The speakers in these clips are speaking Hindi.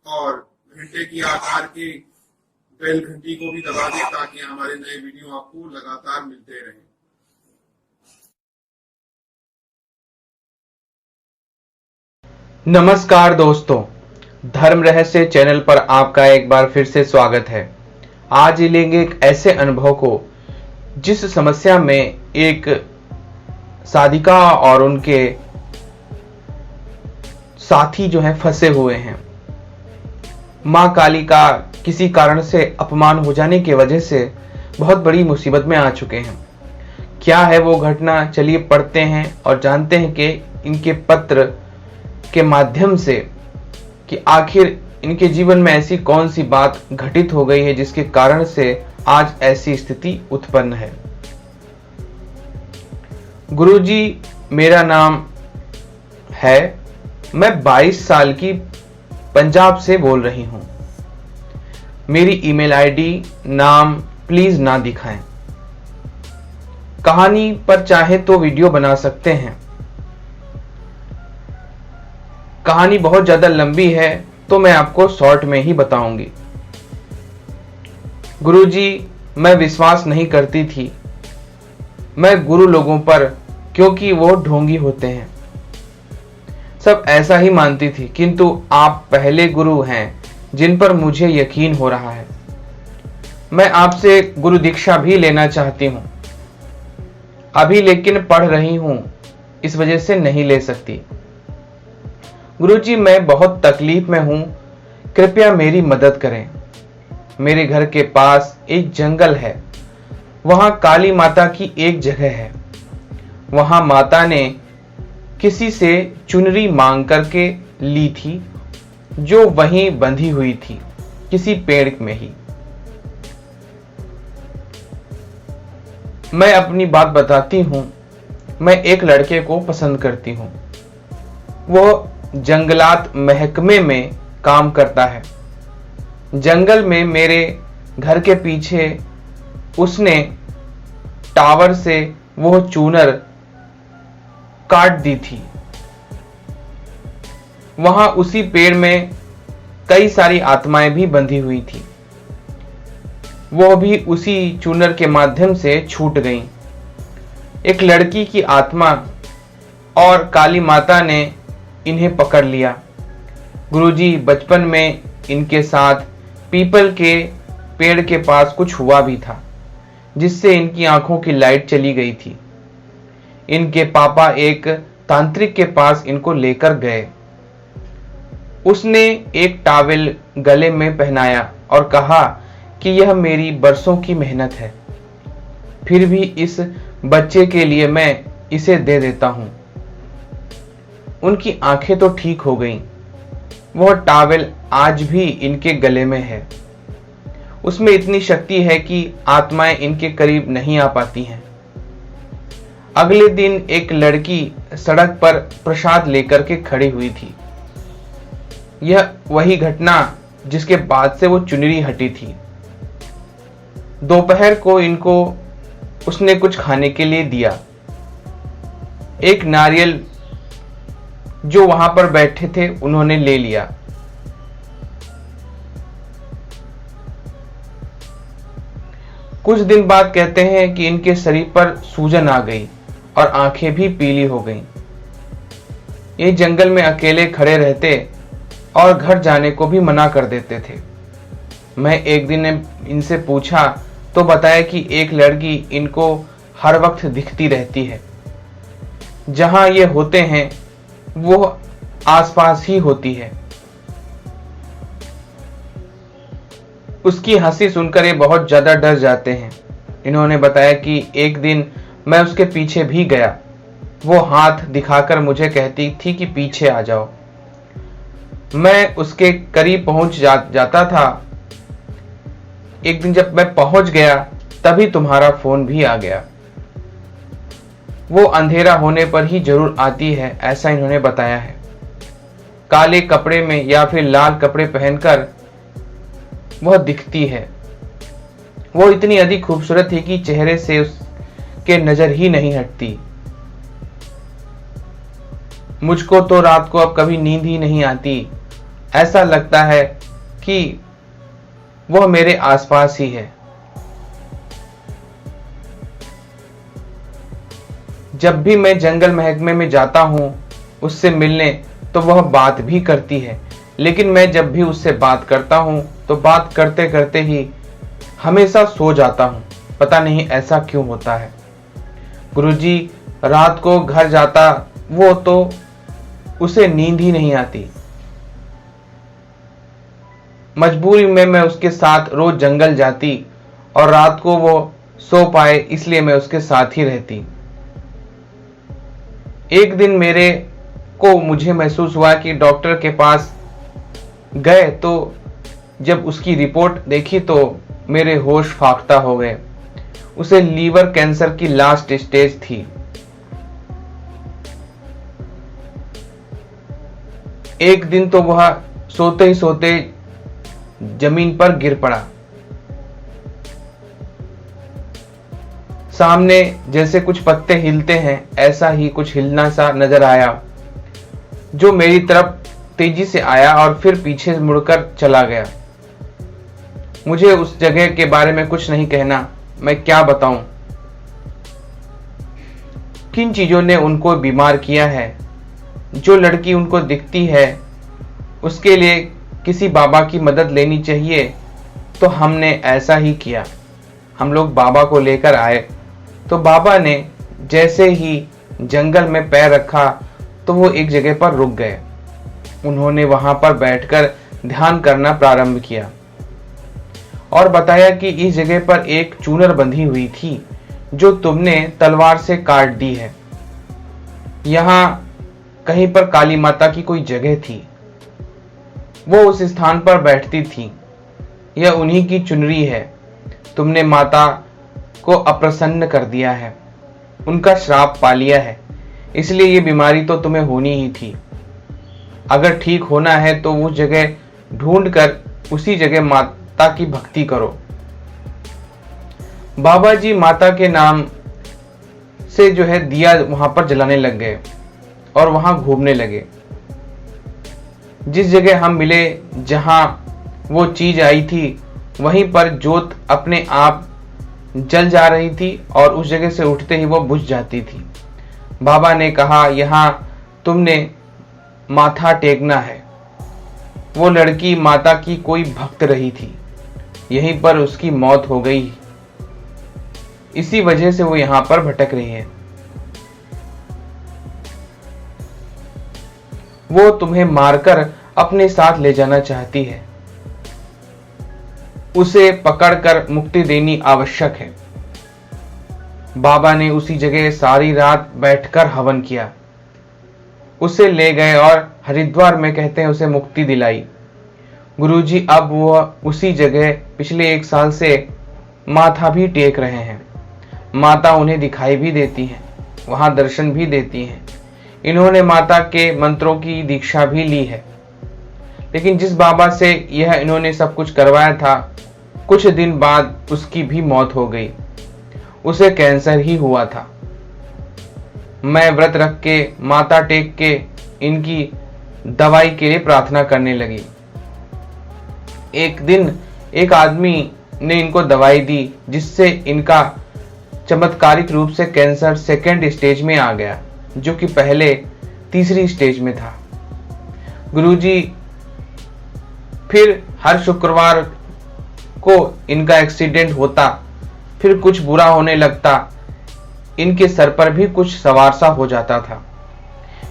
और घंटे की आकार की बेल घंटी को भी दबा दें ताकि हमारे नए वीडियो आपको लगातार मिलते रहें। नमस्कार दोस्तों, धर्म रहस्य चैनल पर आपका एक बार फिर से स्वागत है। आज लेंगे एक ऐसे अनुभव को जिस समस्या में एक साधिका और उनके साथी जो हैं फंसे हुए हैं। मां काली का किसी कारण से अपमान हो जाने की वजह से बहुत बड़ी मुसीबत में आ चुके हैं। क्या है वो घटना, चलिए पढ़ते हैं और जानते हैं कि इनके पत्र के माध्यम से कि आखिर इनके जीवन में ऐसी कौन सी बात घटित हो गई है जिसके कारण से आज ऐसी स्थिति उत्पन्न है। गुरुजी, मेरा नाम है, मैं 22 साल की पंजाब से बोल रही हूं। मेरी ईमेल आईडी, नाम प्लीज ना दिखाएं। कहानी पर चाहे तो वीडियो बना सकते हैं। कहानी बहुत ज्यादा लंबी है तो मैं आपको शॉर्ट में ही बताऊंगी। गुरुजी, मैं विश्वास नहीं करती थी मैं गुरु लोगों पर, क्योंकि वो ढोंगी होते हैं। सब ऐसा ही मानती थी, किंतु आप पहले गुरु हैं जिन पर मुझे यकीन हो रहा है। मैं आपसे गुरु दीक्षा भी लेना चाहती हूं अभी, लेकिन पढ़ रही हूं, इस वजह से नहीं ले सकती। गुरुजी, मैं बहुत तकलीफ में हूं, कृपया मेरी मदद करें। मेरे घर के पास एक जंगल है, वहां काली माता की एक जगह है। वहां माता ने किसी से चुनरी मांग करके ली थी, जो वहीं बंधी हुई थी किसी पेड़ में ही। मैं अपनी बात बताती हूं। मैं एक लड़के को पसंद करती हूं। वो जंगलात महकमे में काम करता है। जंगल में मेरे घर के पीछे उसने टावर से वो चूनर काट दी थी। वहां उसी पेड़ में कई सारी आत्माएं भी बंधी हुई थी। वो भी उसी चूनर के माध्यम से छूट गईं। एक लड़की की आत्मा और काली माता ने इन्हें पकड़ लिया। गुरुजी, बचपन में इनके साथ पीपल के पेड़ के पास कुछ हुआ भी था, जिससे इनकी आंखों की लाइट चली गई थी। इनके पापा एक तांत्रिक के पास इनको लेकर गए। उसने एक टॉवेल गले में पहनाया और कहा कि यह मेरी बरसों की मेहनत है, फिर भी इस बच्चे के लिए मैं इसे दे देता हूं। उनकी आंखें तो ठीक हो गईं। वह टॉवेल आज भी इनके गले में है। उसमें इतनी शक्ति है कि आत्माएं इनके करीब नहीं आ पाती हैं। अगले दिन एक लड़की सड़क पर प्रसाद लेकर के खड़ी हुई थी। यह वही घटना जिसके बाद से वो चुनरी हटी थी। दोपहर को इनको उसने कुछ खाने के लिए दिया। एक नारियल जो वहां पर बैठे थे उन्होंने ले लिया। कुछ दिन बाद कहते हैं कि इनके शरीर पर सूजन आ गई और आंखें भी पीली हो गईं। ये जंगल में अकेले खड़े रहते और घर जाने को भी मना कर देते थे। मैं एक दिन इनसे पूछा तो बताया कि एक लड़की इनको हर वक्त दिखती रहती है। जहां ये होते हैं वो आसपास ही होती है। उसकी हंसी सुनकर ये बहुत ज्यादा डर जाते हैं। इन्होंने बताया कि एक दिन मैं उसके पीछे भी गया। वो हाथ दिखाकर मुझे कहती थी कि पीछे आ जाओ। मैं उसके करीब पहुंच जाता था। एक दिन जब मैं पहुंच गया तभी तुम्हारा फोन भी आ गया। वो अंधेरा होने पर ही जरूर आती है, ऐसा इन्होंने बताया है। काले कपड़े में या फिर लाल कपड़े पहनकर वह दिखती है। वो इतनी अधिक खूबसूरत थी कि चेहरे से उसके नजर ही नहीं हटती। मुझको तो रात को अब कभी नींद ही नहीं आती। ऐसा लगता है कि वह मेरे आसपास ही है। जब भी मैं जंगल महकमे में जाता हूँ उससे मिलने, तो वह बात भी करती है, लेकिन मैं जब भी उससे बात करता हूँ तो बात करते करते ही हमेशा सो जाता हूँ। पता नहीं ऐसा क्यों होता है। गुरुजी रात को घर जाता वो तो उसे नींद ही नहीं आती। मजबूरी में मैं उसके साथ रोज जंगल जाती और रात को वो सो पाए इसलिए मैं उसके साथ ही रहती। एक दिन मुझे महसूस हुआ कि डॉक्टर के पास गए तो जब उसकी रिपोर्ट देखी तो मेरे होश फाख्ता हो गए। उसे लीवर कैंसर की लास्ट स्टेज थी। एक दिन तो वह सोते ही सोते जमीन पर गिर पड़ा। सामने जैसे कुछ पत्ते हिलते हैं ऐसा ही कुछ हिलना सा नजर आया, जो मेरी तरफ तेजी से आया और फिर पीछे मुड़कर चला गया। मुझे उस जगह के बारे में कुछ नहीं कहना, मैं क्या बताऊं। किन चीजों ने उनको बीमार किया है। जो लड़की उनको दिखती है उसके लिए किसी बाबा की मदद लेनी चाहिए, तो हमने ऐसा ही किया। हम लोग बाबा को लेकर आए तो बाबा ने जैसे ही जंगल में पैर रखा तो वो एक जगह पर रुक गए। उन्होंने वहां पर बैठकर ध्यान करना प्रारंभ किया और बताया कि इस जगह पर एक चूनर बंधी हुई थी जो तुमने तलवार से काट दी है। यहाँ कहीं पर काली माता की कोई जगह थी, वो उस स्थान पर बैठती थी। यह उन्हीं की चुनरी है। तुमने माता को अप्रसन्न कर दिया है, उनका श्राप पा लिया है, इसलिए ये बीमारी तो तुम्हें होनी ही थी। अगर ठीक होना है तो उस जगह ढूंढ कर उसी जगह माता की भक्ति करो। बाबा जी माता के नाम से जो है दिया वहां पर जलाने लग गए और वहां घूमने लगे। जिस जगह हम मिले, जहां वो चीज आई थी, वहीं पर ज्योत अपने आप जल जा रही थी और उस जगह से उठते ही वो बुझ जाती थी। बाबा ने कहा, यहां तुमने माथा टेकना है। वो लड़की माता की कोई भक्त रही थी, यहीं पर उसकी मौत हो गई। इसी वजह से वो यहां पर भटक रही है। वो तुम्हें मारकर अपने साथ ले जाना चाहती है। उसे पकड़कर मुक्ति देनी आवश्यक है। बाबा ने उसी जगह सारी रात बैठकर हवन किया। उसे ले गए और हरिद्वार में कहते हैं उसे मुक्ति दिलाई। गुरुजी अब वह उसी जगह पिछले 1 साल से माथा भी टेक रहे हैं। माता उन्हें दिखाई भी देती हैं, वहां दर्शन भी देती हैं। इन्होंने माता के मंत्रों की दीक्षा भी ली है। लेकिन जिस बाबा से यह इन्होंने सब कुछ करवाया था, कुछ दिन बाद उसकी भी मौत हो गई। उसे कैंसर ही हुआ था। मैं व्रत रख के माथा टेक के इनकी दवाई के लिए प्रार्थना करने लगी। एक दिन एक आदमी ने इनको दवाई दी जिससे इनका चमत्कारिक रूप से कैंसर 2nd स्टेज में आ गया, जो कि पहले 3री स्टेज में था। गुरुजी फिर हर शुक्रवार को इनका एक्सीडेंट होता, फिर कुछ बुरा होने लगता, इनके सर पर भी कुछ सवार सा हो जाता था।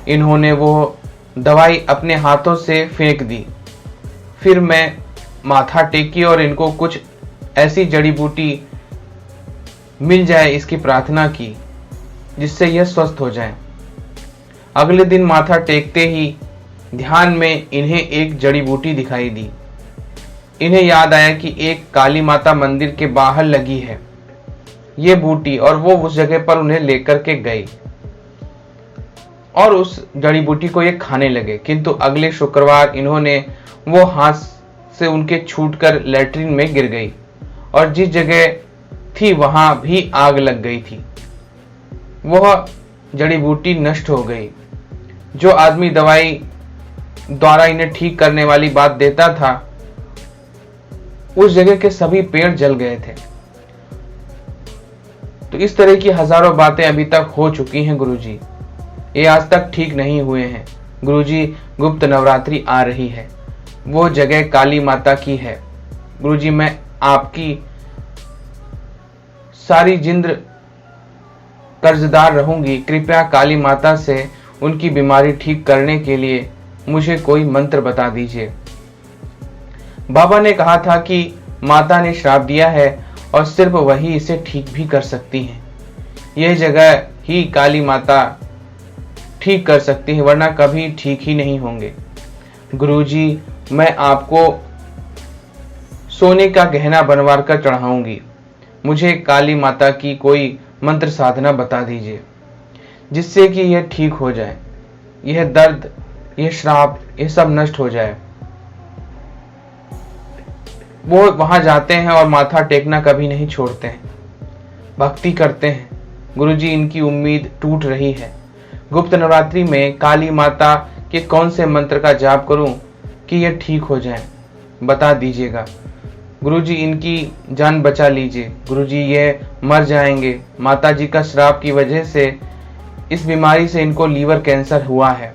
इन्होंने वो दवाई अपने हाथों से फेंक दी। फिर मैं माथा टेकी और इनको कुछ ऐसी जड़ी बूटी मिल जाए इसकी प्रार्थना की जिससे यह स्वस्थ हो जाए। अगले दिन माथा टेकते ही ध्यान में इन्हें एक जड़ी बूटी दिखाई दी। इन्हें याद आया कि एक काली माता मंदिर के बाहर लगी है ये बूटी, और वो उस जगह पर उन्हें लेकर के गई और उस जड़ी बूटी को ये खाने लगे। किंतु अगले शुक्रवार इन्होंने वो हाथ से उनके छूटकर लैट्रिन में गिर गई और जिस जगह थी वहां भी आग लग गई थी। वह जड़ी बूटी नष्ट हो गई। जो आदमी दवाई द्वारा इन्हें ठीक करने वाली बात देता था, उस जगह के सभी पेड़ जल गए थे। तो इस तरह की हजारों बातें अभी तक हो चुकी हैं गुरुजी, ये आज तक ठीक नहीं हुए हैं। गुरुजी, गुप्त नवरात्रि आ रही है, वो जगह काली माता की है। गुरुजी, मैं आपकी सारी जिंदगी कर्जदार रहूंगी। कृपया काली माता से उनकी बीमारी ठीक करने के लिए मुझे कोई मंत्र बता दीजिए। बाबा ने कहा था कि माता ने श्राप दिया है और सिर्फ वही इसे ठीक भी कर सकती हैं। यह जगह ही काली माता ठीक कर सकती है, वरना कभी ठीक ही नहीं होंगे। गुरुजी, मैं आपको सोने का गहना बनवा कर चढ़ाऊंगी। मुझे काली माता की कोई मंत्र साधना बता दीजिए जिससे कि यह ठीक हो जाए, यह दर्द, यह श्राप, यह सब नष्ट हो जाए। वो वहां जाते हैं और माथा टेकना कभी नहीं छोड़ते हैं, भक्ति करते हैं। गुरुजी, इनकी उम्मीद टूट रही है। गुप्त नवरात्रि में काली माता के कौन से मंत्र का जाप करूं कि यह ठीक हो जाए, बता दीजिएगा। गुरुजी, इनकी जान बचा लीजिए। गुरुजी, ये मर जाएंगे। माताजी का श्राप की वजह से इस बीमारी से इनको लीवर कैंसर हुआ है।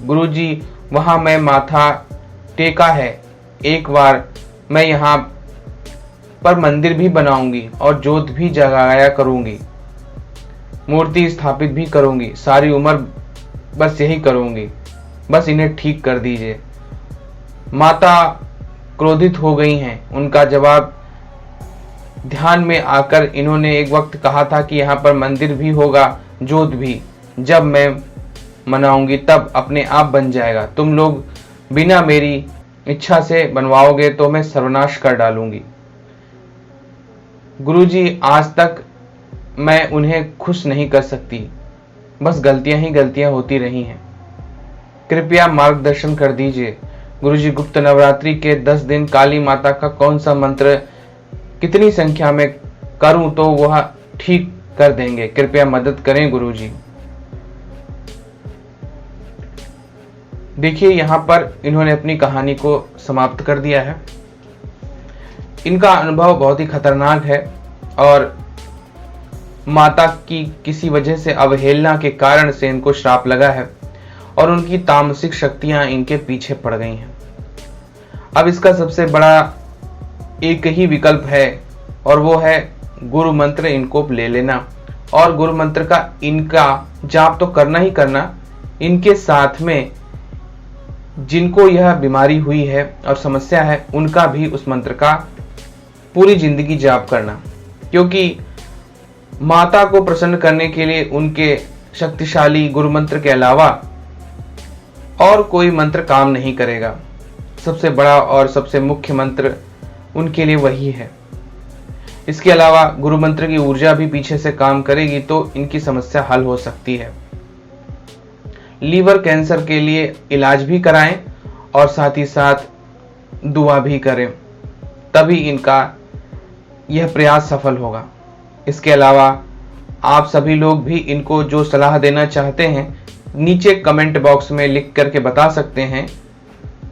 गुरुजी, वहां मैं माथा टेका है, एक बार मैं यहाँ पर मंदिर भी बनाऊंगी और जोत भी जगाया करूंगी, मूर्ति स्थापित भी करूंगी, सारी उम्र बस यही करूंगी। बस इन्हें ठीक कर दीजिए। माता क्रोधित हो गई हैं। उनका जवाब ध्यान में आकर इन्होंने एक वक्त कहा था कि यहाँ पर मंदिर भी होगा, जोत भी। जब मैं मनाऊंगी तब अपने आप बन जाएगा। तुम लोग बिना मेरी इच्छा से बनवाओगे तो मैं सर्वनाश कर डालूंगी। गुरुजी, आज तक मैं उन्हें खुश नहीं कर सकती, बस गलतियां ही गलतियां होती रही हैं। कृपया मार्गदर्शन कर दीजिए। गुरुजी, गुप्त नवरात्रि के 10 दिन काली माता का कौन सा मंत्र कितनी संख्या में करूं तो वह ठीक कर देंगे, कृपया मदद करें गुरुजी। देखिए, यहां पर इन्होंने अपनी कहानी को समाप्त कर दिया है। इनका अनुभव बहुत ही खतरनाक है और माता की किसी वजह से अवहेलना के कारण से इनको श्राप लगा है और उनकी तामसिक शक्तियां इनके पीछे पड़ गई हैं। अब इसका सबसे बड़ा एक ही विकल्प है और वो है गुरु मंत्र इनको ले लेना। और गुरु मंत्र का इनका जाप तो करना ही करना, इनके साथ में जिनको यह बीमारी हुई है और समस्या है उनका भी उस मंत्र का पूरी जिंदगी जाप करना, क्योंकि माता को प्रसन्न करने के लिए उनके शक्तिशाली गुरु मंत्र के अलावा और कोई मंत्र काम नहीं करेगा। सबसे बड़ा और सबसे मुख्य मंत्र उनके लिए वही है। इसके अलावा गुरु मंत्र की ऊर्जा भी पीछे से काम करेगी तो इनकी समस्या हल हो सकती है। लीवर कैंसर के लिए इलाज भी कराएं और साथ ही साथ दुआ भी करें, तभी इनका यह प्रयास सफल होगा। इसके अलावा आप सभी लोग भी इनको जो सलाह देना चाहते हैं नीचे कमेंट बॉक्स में लिख करके बता सकते हैं,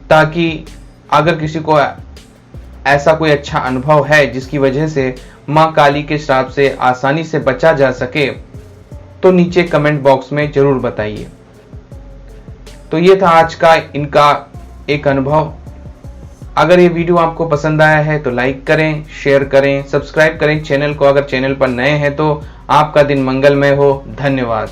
ताकि अगर किसी को ऐसा कोई अच्छा अनुभव है जिसकी वजह से मां काली के श्राप से आसानी से बचा जा सके तो नीचे कमेंट बॉक्स में जरूर बताइए। तो ये था आज का इनका एक अनुभव। अगर ये वीडियो आपको पसंद आया है तो लाइक करें, शेयर करें, सब्सक्राइब करें चैनल को। अगर चैनल पर नए हैं तो आपका दिन मंगलमय हो। धन्यवाद।